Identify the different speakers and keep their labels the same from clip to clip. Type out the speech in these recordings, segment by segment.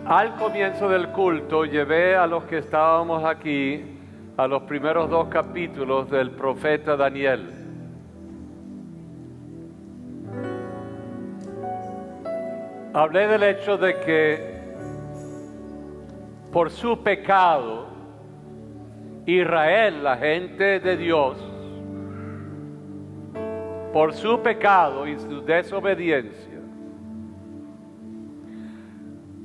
Speaker 1: Al comienzo del culto llevé a los que estábamos aquí a los primeros 2 capítulos del profeta Daniel. Hablé del hecho de que por su pecado, Israel, la gente de Dios, por su pecado y su desobediencia,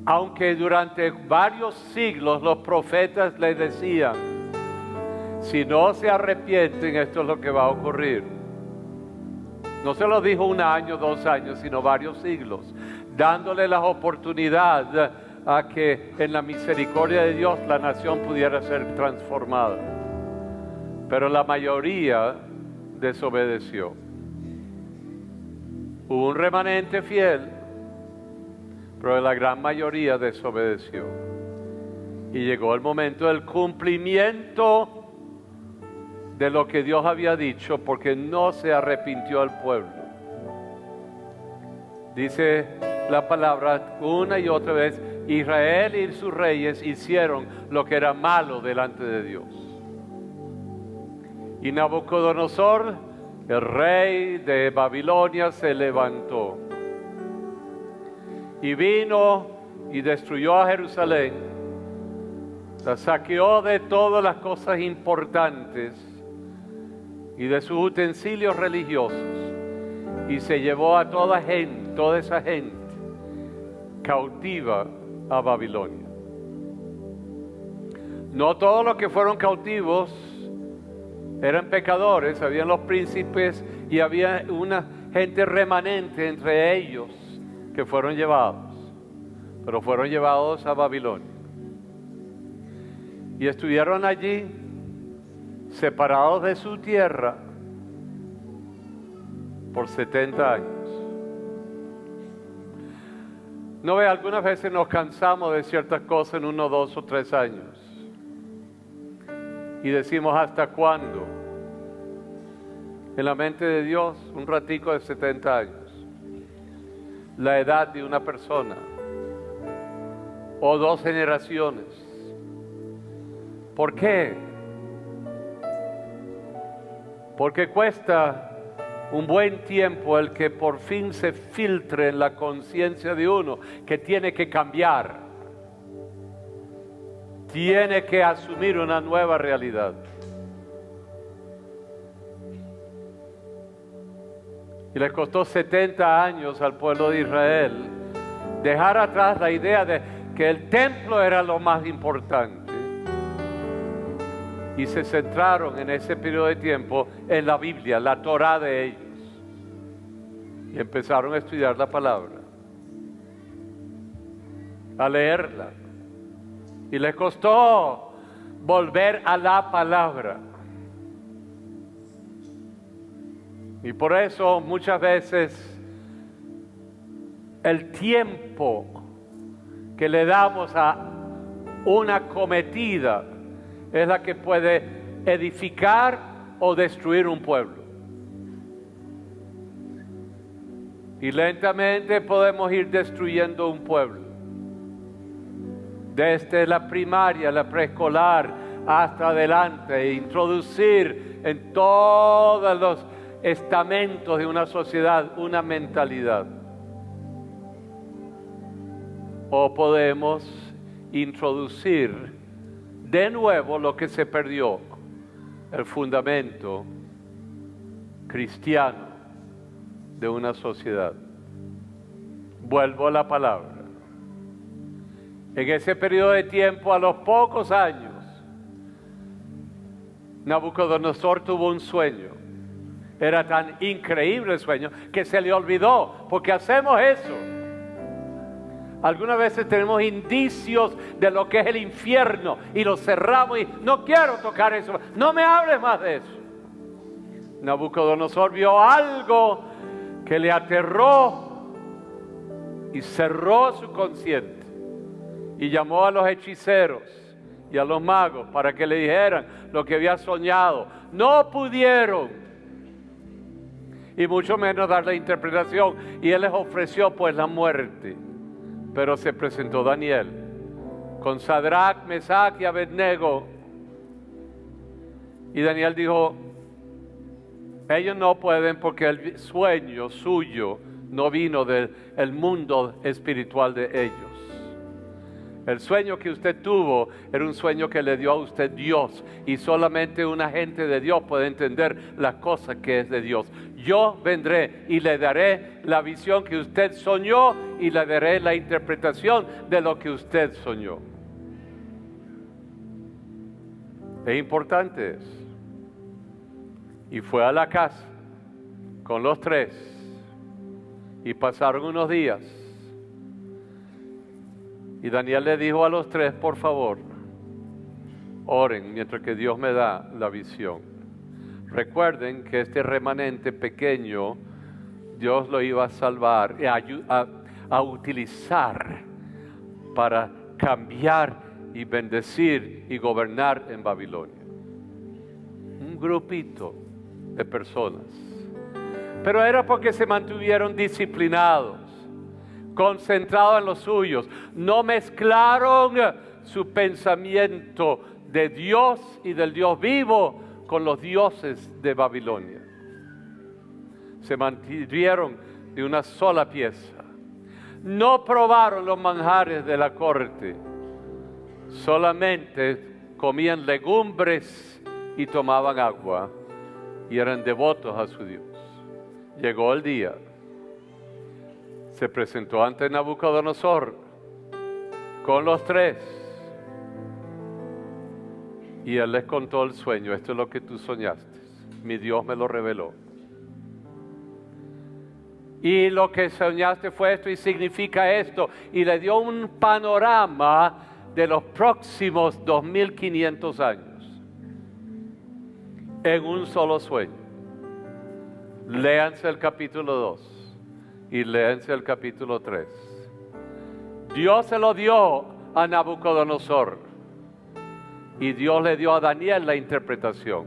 Speaker 1: aunque durante varios siglos los profetas les decían, si no se arrepienten, esto es lo que va a ocurrir. No se lo dijo 1 año, 2 años, sino varios siglos, dándole la oportunidad a que en la misericordia de Dios la nación pudiera ser transformada. Pero la mayoría desobedeció. Hubo un remanente fiel, pero la gran mayoría desobedeció. Y llegó el momento del cumplimiento de lo que Dios había dicho, porque no se arrepintió el pueblo. Dice la palabra una y otra vez, Israel y sus reyes hicieron lo que era malo delante de Dios. Y Nabucodonosor, el rey de Babilonia, se levantó y vino y destruyó a Jerusalén, la saqueó de todas las cosas importantes y de sus utensilios religiosos, y se llevó a toda esa gente cautiva a Babilonia. No todos los que fueron cautivos eran pecadores, habían los príncipes y había una gente remanente entre ellos que fueron llevados, pero fueron llevados a Babilonia. Y estuvieron allí, separados de su tierra, por 70 años. No ve, algunas veces nos cansamos de ciertas cosas en 1, 2 o 3 años. Y decimos, ¿hasta cuándo? En la mente de Dios, un ratico de 70 años. La edad de una persona. O 2 generaciones. ¿Por qué? Porque cuesta un buen tiempo el que por fin se filtre en la conciencia de uno que tiene que cambiar, tiene que asumir una nueva realidad. Y le costó 70 años al pueblo de Israel dejar atrás la idea de que el templo era lo más importante. Y se centraron en ese periodo de tiempo en la Biblia, la Torá de ellos. Y empezaron a estudiar la palabra, a leerla. Y les costó volver a la palabra. Y por eso muchas veces el tiempo que le damos a una cometida es la que puede edificar o destruir un pueblo. Y lentamente podemos ir destruyendo un pueblo. Desde la primaria, la preescolar, hasta adelante, e introducir en todos los estamentos de una sociedad una mentalidad. O podemos introducir de nuevo lo que se perdió, el fundamento cristiano de una sociedad. Vuelvo a la palabra. En ese periodo de tiempo, a los pocos años, Nabucodonosor tuvo un sueño. Era tan increíble el sueño que se le olvidó, porque hacemos eso. Algunas veces tenemos indicios de lo que es el infierno y lo cerramos y no quiero tocar eso, no me hables más de eso. Nabucodonosor vio algo que le aterró y cerró su consciente y llamó a los hechiceros y a los magos para que le dijeran lo que había soñado. No pudieron, y mucho menos dar la interpretación, y él les ofreció pues la muerte. Pero se presentó Daniel con Sadrach, Mesach y Abednego. Y Daniel dijo, ellos no pueden porque el sueño suyo no vino del mundo espiritual de ellos. El sueño que usted tuvo era un sueño que le dio a usted Dios, y solamente un agente de Dios puede entender las cosas que es de Dios. Yo vendré y le daré la visión que usted soñó y le daré la interpretación de lo que usted soñó. Es importante eso. Y fue a la casa con los tres y pasaron unos días. Y Daniel le dijo a los tres, por favor, oren mientras que Dios me da la visión. Recuerden que este remanente pequeño, Dios lo iba a salvar y a utilizar para cambiar y bendecir y gobernar en Babilonia. Un grupito de personas. Pero era porque se mantuvieron disciplinados, concentrados en los suyos. No mezclaron su pensamiento de Dios y del Dios vivo con los dioses de Babilonia. Se mantuvieron de una sola pieza. No probaron los manjares de la corte. Solamente comían legumbres y tomaban agua y eran devotos a su Dios. Llegó el día. Se presentó ante Nabucodonosor con los tres y él les contó el sueño. Esto es lo que tú soñaste. Mi Dios me lo reveló. Y lo que soñaste fue esto y significa esto. Y le dio un panorama de los próximos 2500 años en un solo sueño. Léanse el capítulo 2 y léanse el capítulo 3. Dios se lo dio a Nabucodonosor y Dios le dio a Daniel la interpretación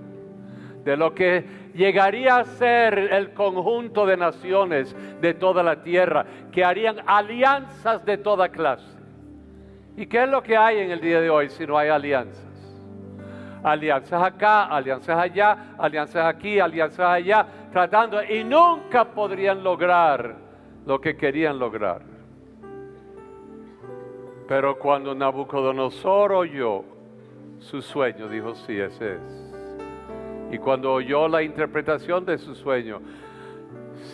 Speaker 1: de lo que llegaría a ser el conjunto de naciones de toda la tierra, que harían alianzas de toda clase. ¿Y qué es lo que hay en el día de hoy si no hay alianzas? Alianzas acá, alianzas allá, alianzas aquí, alianzas allá, tratando, y nunca podrían lograr lo que querían lograr. Pero cuando Nabucodonosor oyó su sueño, dijo, sí, ese es. Y cuando oyó la interpretación de su sueño,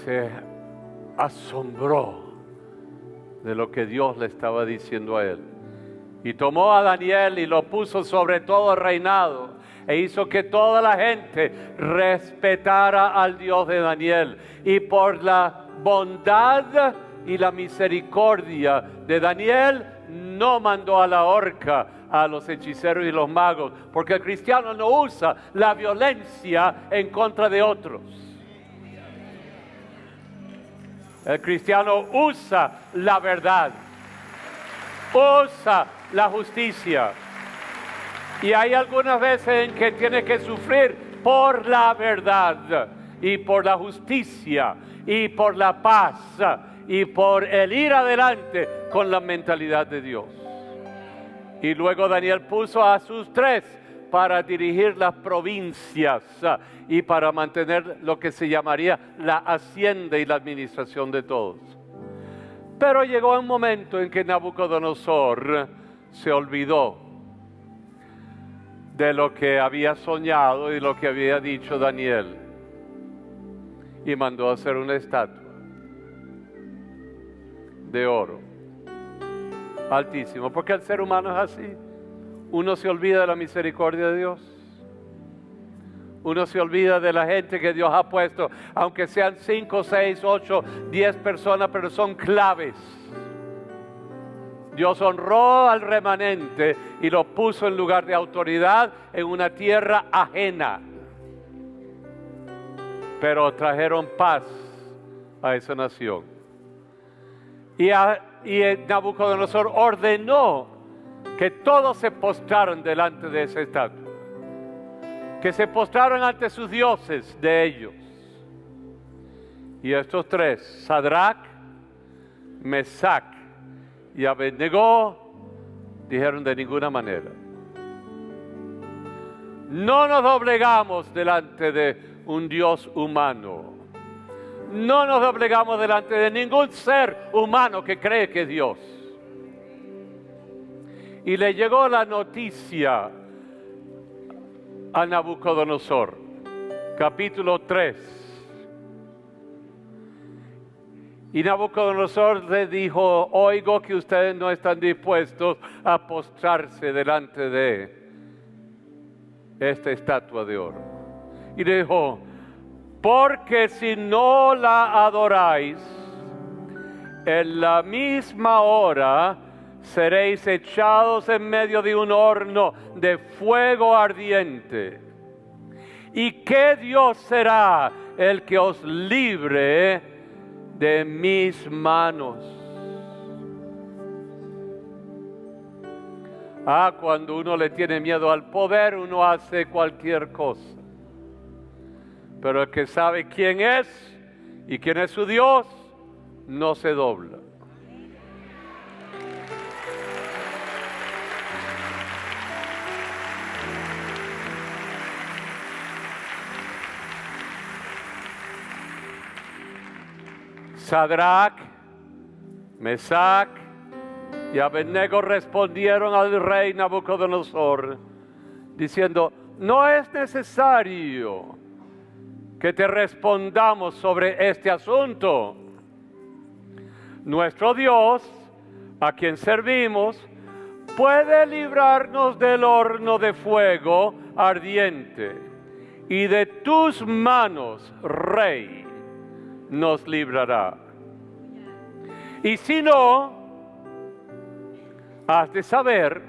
Speaker 1: se asombró de lo que Dios le estaba diciendo a él. Y tomó a Daniel y lo puso sobre todo el reinado e hizo que toda la gente respetara al Dios de Daniel. Y por la bondad y la misericordia de Daniel, no mandó a la horca a los hechiceros y los magos, porque el cristiano no usa la violencia en contra de otros. El cristiano usa la verdad, usa la justicia. Y hay algunas veces en que tiene que sufrir por la verdad y por la justicia y por la paz y por el ir adelante con la mentalidad de Dios. Y luego Daniel puso a sus tres para dirigir las provincias y para mantener lo que se llamaría la hacienda y la administración de todos. Pero llegó un momento en que Nabucodonosor se olvidó de lo que había soñado y lo que había dicho Daniel y mandó a hacer una estatua de oro altísimo, porque el ser humano es así. Uno se olvida de la misericordia de Dios. Uno se olvida de la gente que Dios ha puesto, aunque sean 5, 6, 8, 10 personas, pero son claves. Dios honró al remanente y lo puso en lugar de autoridad en una tierra ajena. Pero trajeron paz a esa nación. Y Nabucodonosor ordenó que todos se postraran delante de esa estatua, que se postraran ante sus dioses de ellos. Y estos tres, Sadrach, Mesach y Abednego, Dijeron: de ninguna manera. No nos doblegamos delante de un Dios humano. No nos doblegamos delante de ningún ser humano que cree que es Dios. Y le llegó la noticia a Nabucodonosor, capítulo 3. Y Nabucodonosor le dijo: oigo que ustedes no están dispuestos a postrarse delante de esta estatua de oro. Y le dijo: porque si no la adoráis, en la misma hora seréis echados en medio de un horno de fuego ardiente. ¿Y qué Dios será el que os libre de mis manos? Cuando uno le tiene miedo al poder, uno hace cualquier cosa. Pero el que sabe quién es y quién es su Dios, no se dobla. Sadrach, Mesach y Abednego respondieron al rey Nabucodonosor, diciendo: no es necesario que te respondamos sobre este asunto. Nuestro Dios, a quien servimos, puede librarnos del horno de fuego ardiente, y de tus manos, rey, nos librará. Y si no, has de saber,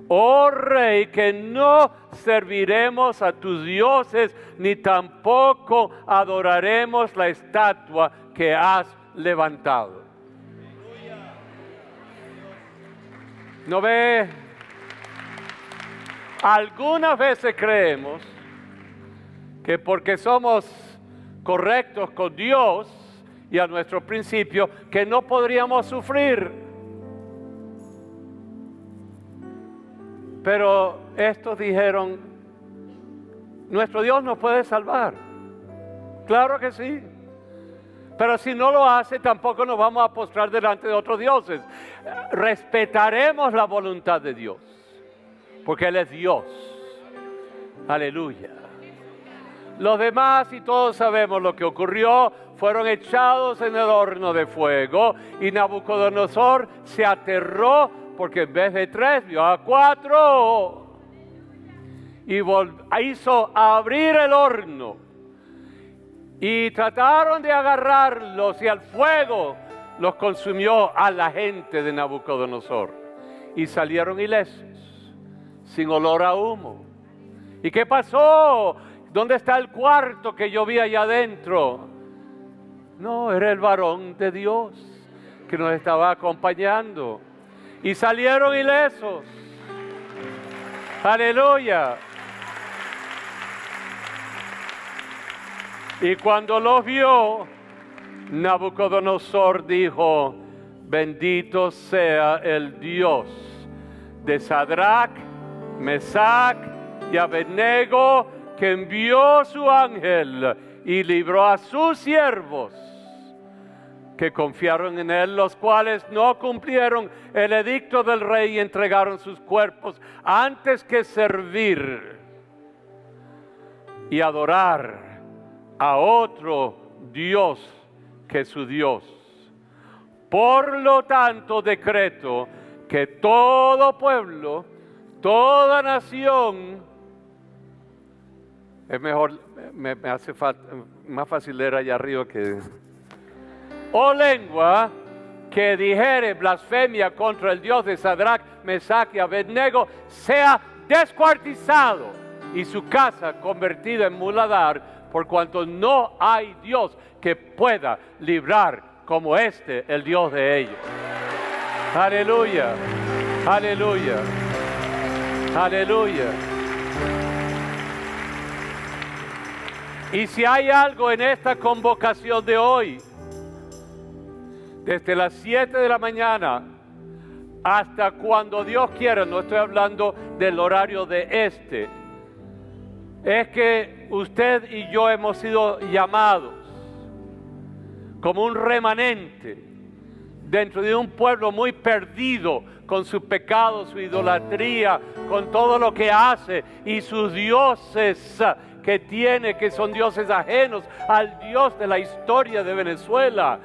Speaker 1: oh rey, que no serviremos a tus dioses, ni tampoco adoraremos la estatua que has levantado. ¿No ve? Algunas veces creemos que porque somos correctos con Dios y a nuestro principio, que no podríamos sufrir. Pero estos dijeron: nuestro Dios nos puede salvar. Claro que sí. Pero si no lo hace, tampoco nos vamos a postrar delante de otros dioses. Respetaremos la voluntad de Dios, porque Él es Dios. Aleluya. Los demás, y todos sabemos lo que ocurrió, fueron echados en el horno de fuego, y Nabucodonosor se aterró porque en vez de 3 vio a 4, y hizo abrir el horno, y trataron de agarrarlos, y al fuego los consumió a la gente de Nabucodonosor, y salieron ilesos, sin olor a humo. ¿Y qué pasó? ¿Dónde está el cuarto que yo vi allá adentro? No, era el varón de Dios que nos estaba acompañando. Y salieron ilesos. Aleluya. Y cuando los vio, Nabucodonosor dijo: bendito sea el Dios de Sadrach, Mesach y Abednego, que envió su ángel y libró a sus siervos que confiaron en él, los cuales no cumplieron el edicto del rey y entregaron sus cuerpos antes que servir y adorar a otro Dios que su Dios. Por lo tanto, decreto que todo pueblo, toda nación, es mejor, me hace más fácil leer allá arriba que... o lengua que dijere blasfemia contra el Dios de Sadrach, Mesach y Abednego, sea descuartizado y su casa convertida en muladar, por cuanto no hay Dios que pueda librar como el Dios de ellos. Aleluya, aleluya, aleluya. Y si hay algo en esta convocación de hoy, desde las 7 de la mañana hasta cuando Dios quiera, no estoy hablando del horario de es que usted y yo hemos sido llamados como un remanente dentro de un pueblo muy perdido con su pecado, su idolatría, con todo lo que hace y sus dioses que tiene, que son dioses ajenos al Dios de la historia de Venezuela.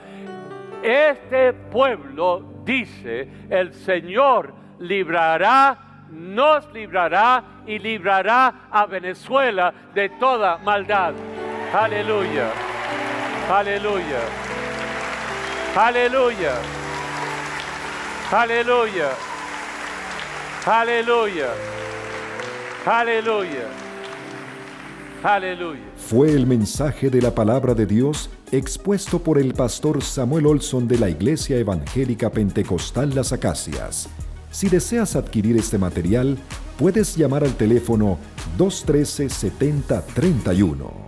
Speaker 1: Este pueblo, dice, el Señor librará, nos librará y librará a Venezuela de toda maldad. Aleluya, aleluya, aleluya, aleluya, aleluya, aleluya, aleluya.
Speaker 2: Fue el mensaje de la palabra de Dios expuesto por el pastor Samuel Olson de la Iglesia Evangélica Pentecostal Las Acacias. Si deseas adquirir este material, puedes llamar al teléfono 213-7031.